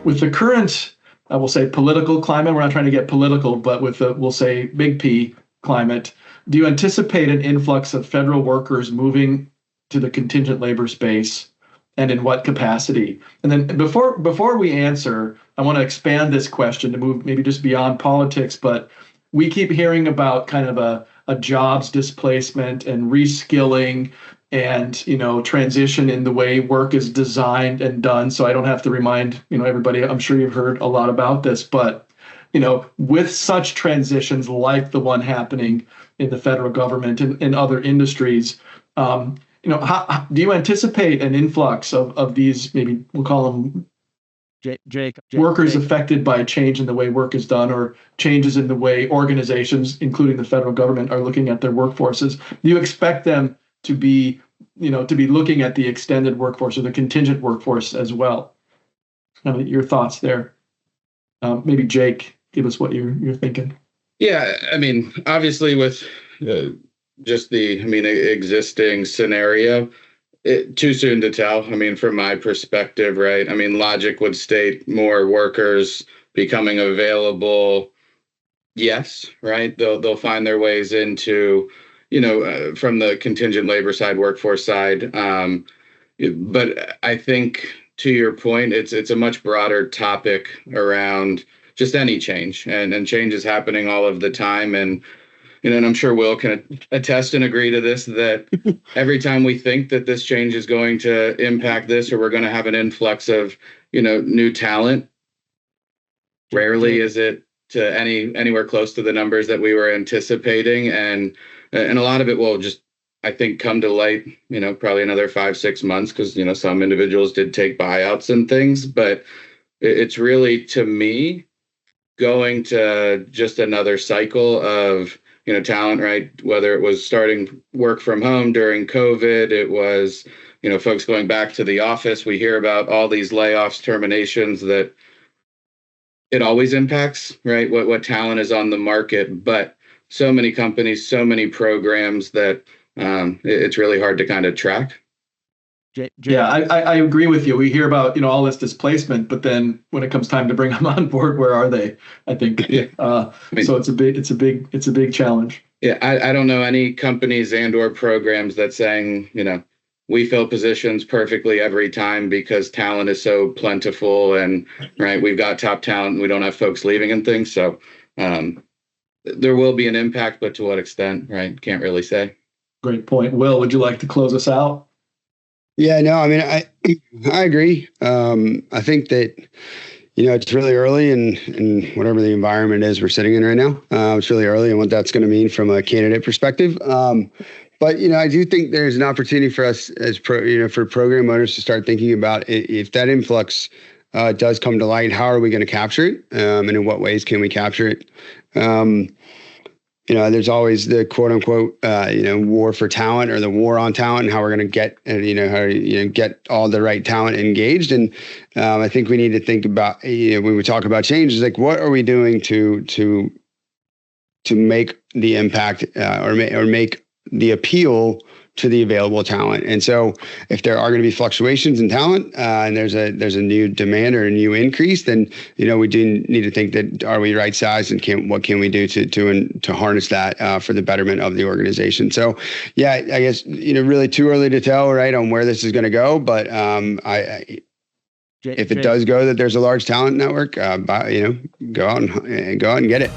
With the current, I will say, political climate, we're not trying to get political, but with the, we'll say, big P climate, do you anticipate an influx of federal workers moving to the contingent labor space, and in what capacity? And then before we answer, I want to expand this question to move maybe just beyond politics, but we keep hearing about kind of a jobs displacement and reskilling and, transition in the way work is designed and done. So I don't have to remind, everybody, I'm sure you've heard a lot about this, but, with such transitions like the one happening in the federal government and in other industries, how, do you anticipate an influx of these, maybe we'll call them Jake, workers affected by a change in the way work is done, or changes in the way organizations, including the federal government, are looking at their workforces? Do you expect them to be looking at the extended workforce or the contingent workforce as well? Your thoughts there? Maybe Jake, give us what you're thinking. Yeah, obviously with just the existing scenario, too soon to tell. From my perspective, right? Logic would state more workers becoming available. Yes, right. They'll find their ways into, from the contingent labor side, workforce side. But I think, to your point, it's a much broader topic around just any change, and change is happening all of the time. And I'm sure Will can attest and agree to this, that every time we think that this change is going to impact this, or we're going to have an influx of, new talent, rarely is it to anywhere close to the numbers that we were anticipating. And a lot of it will just, I think, come to light, probably another 5-6 months, because, some individuals did take buyouts and things. But it's really, to me, going to just another cycle of, talent, right? Whether it was starting work from home during COVID, it was, folks going back to the office. We hear about all these layoffs, terminations, that it always impacts, right? What talent is on the market, but so many companies, so many programs that it's really hard to kind of track. Yeah, I agree with you. We hear about, all this displacement, but then when it comes time to bring them on board, where are they? I think so. It's a big challenge. Yeah, I don't know any companies and or programs that's saying, we fill positions perfectly every time because talent is so plentiful, and right, we've got top talent, and we don't have folks leaving and things. So there will be an impact, but to what extent, right? Can't really say. Great point. Will, would you like to close us out? Yeah, no, I agree. I think that, it's really early in whatever the environment is we're sitting in right now. It's really early and what that's going to mean from a candidate perspective. But, I do think there's an opportunity for us as for program owners to start thinking about if that influx does come to light, how are we going to capture it? And in what ways can we capture it? There's always the quote unquote, war for talent, or the war on talent, and how we're going to get, get all the right talent engaged. And I think we need to think about, when we talk about change, is like, what are we doing to make the impact or make the appeal to the available talent? And so if there are going to be fluctuations in talent and there's a new demand or a new increase, then, we do need to think that, are we right sized, and what can we do to harness that for the betterment of the organization? So, yeah, I guess, really too early to tell, right, on where this is going to go. But if it does go that there's a large talent network, go out and get it.